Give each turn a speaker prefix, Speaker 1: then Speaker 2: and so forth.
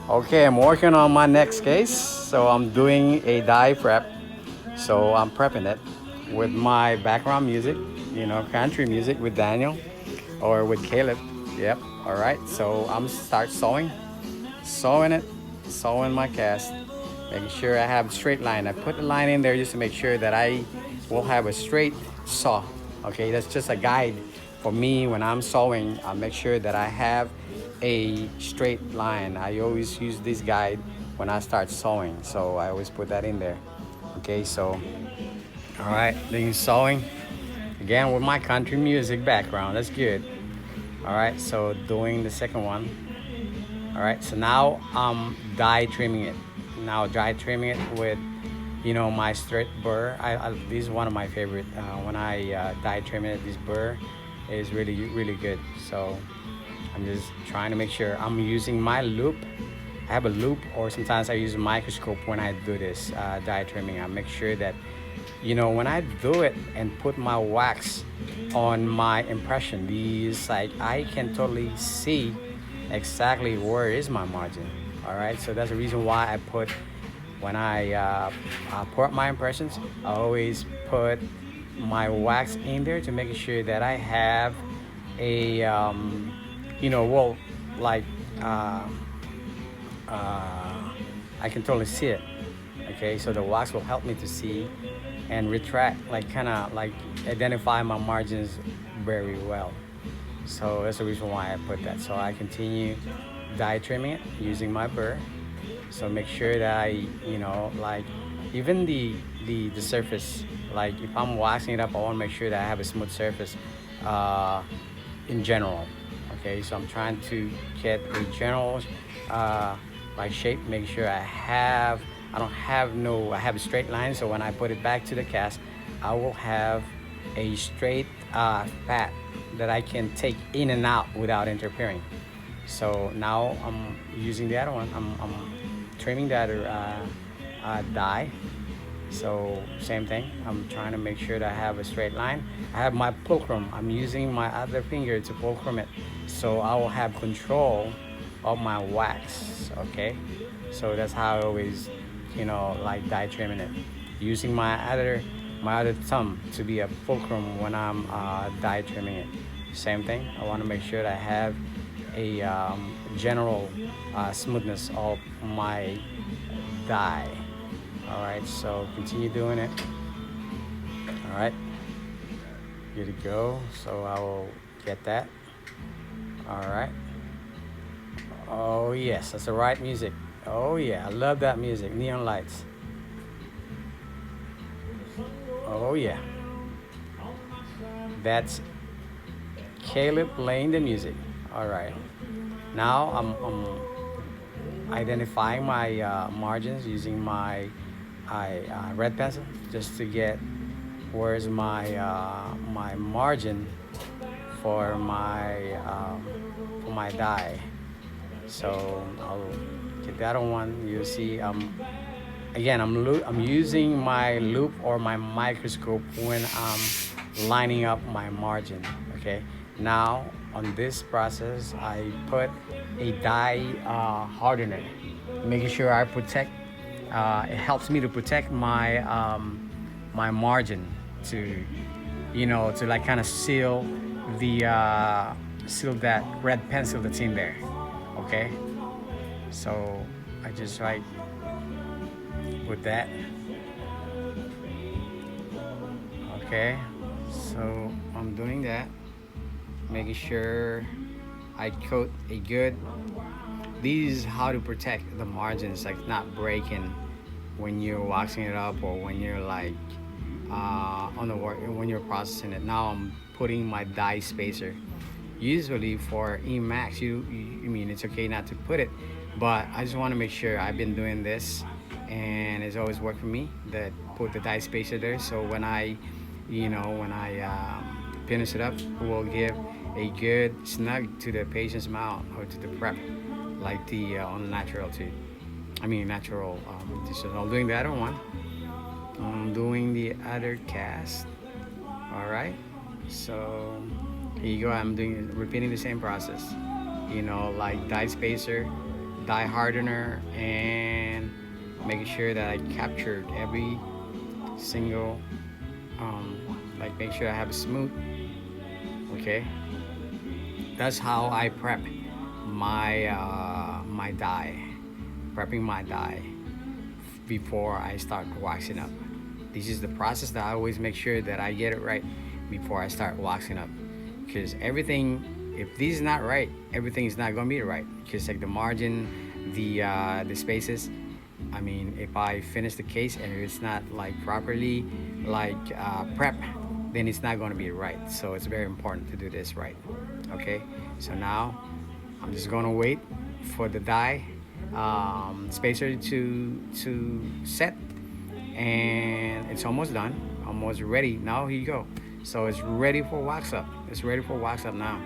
Speaker 1: Okay, I'm working on my next case. So I'm doing a die prep. So I'm prepping it with my background music, country music with Daniel or with Caleb. Yep. All right. So I'm start sewing it, sewing my cast, making sure I have a straight line. I put the line in there just to make sure that I will have a straight saw. Okay, that's just a guide for me when I'm sewing. I make sure that I have a straight line. I always use this guide when I start sewing, so I always put that in there. Okay, so all right, then sewing again with my country music background. That's good. All right, so doing the second one. All right, so now I'm die trimming it. Now dry trimming it with, my straight burr. This is one of my favorite. When I die trimming it, this burr is really good. So I'm just trying to make sure I'm using my loop. I have a loop, or sometimes I use a microscope when I do this die trimming. I make sure that, when I do it and put my wax on my impression, these like I can totally see exactly where is my margin. All right, so that's the reason why I put when I put my impressions, I always put my wax in there to make sure that I have a well, like I can totally see it. Okay, so the wax will help me to see and retract, like kind of like identify my margins very well. So that's the reason why I put that. So I continue die trimming it using my burr. So make sure that I, like even the surface, like if I'm waxing it up, I want to make sure that I have a smooth surface in general. Okay, so I'm trying to get a general like shape, make sure I have I have a straight line, so when I put it back to the cast, I will have a straight fat that I can take in and out without interfering. So now I'm using the other one. I'm trimming the other die. So same thing. I'm trying to make sure that I have a straight line. I have my fulcrum. I'm using my other finger to fulcrum it, so I will have control of my wax. Okay, so that's how I always, like die trimming it, using my other thumb to be a fulcrum when I'm die trimming it. Same thing. I want to make sure that I have a general smoothness of my die. All right, so continue doing it. All right, here to go. So I will get that. All right. Oh yes, that's the right music. Oh yeah, I love that music. Neon lights. Oh yeah. That's Caleb playing the music. All right. Now I'm identifying my margins using my red pencil just to get where's my margin for my die. So I'll get the other one. You see, again, I'm using my loop or my microscope when I'm lining up my margin. Okay. Now on this process, I put a die hardener, making sure I protect. It helps me to protect my margin to, to like kind of seal seal that red pencil that's in there. Okay, so I just like with that. Okay, so I'm doing that, making sure I coat a good. This is how to protect the margins, like not breaking when you're waxing it up or when you're like on the work when you're processing it. Now I'm putting my die spacer. Usually for Emax, I mean it's okay not to put it, but I just want to make sure. I've been doing this, and it's always worked for me. That put the die spacer there, so when I finish it up, it will give a good snug to the patient's mouth or to the prep, like the on the natural too. I mean natural. So I'm doing the other one. I'm doing the other cast. All right. So here you go. I'm repeating the same process. Like die spacer, die hardener and making sure that I captured every single like make sure I have it smooth. Okay, that's how I prep my my die, prepping my die before I start waxing up. This is the process that I always make sure that I get it right before I start waxing up, because everything, if this is not right, everything is not gonna be right, because like the margin, the spaces, I mean, if I finish the case and it's not like properly like prep, then it's not going to be right. So it's very important to do this right. Okay, so now I'm just going to wait for the die spacer to set, and it's almost done, almost ready. Now here you go. So it's ready for wax up. It's ready for wax up now.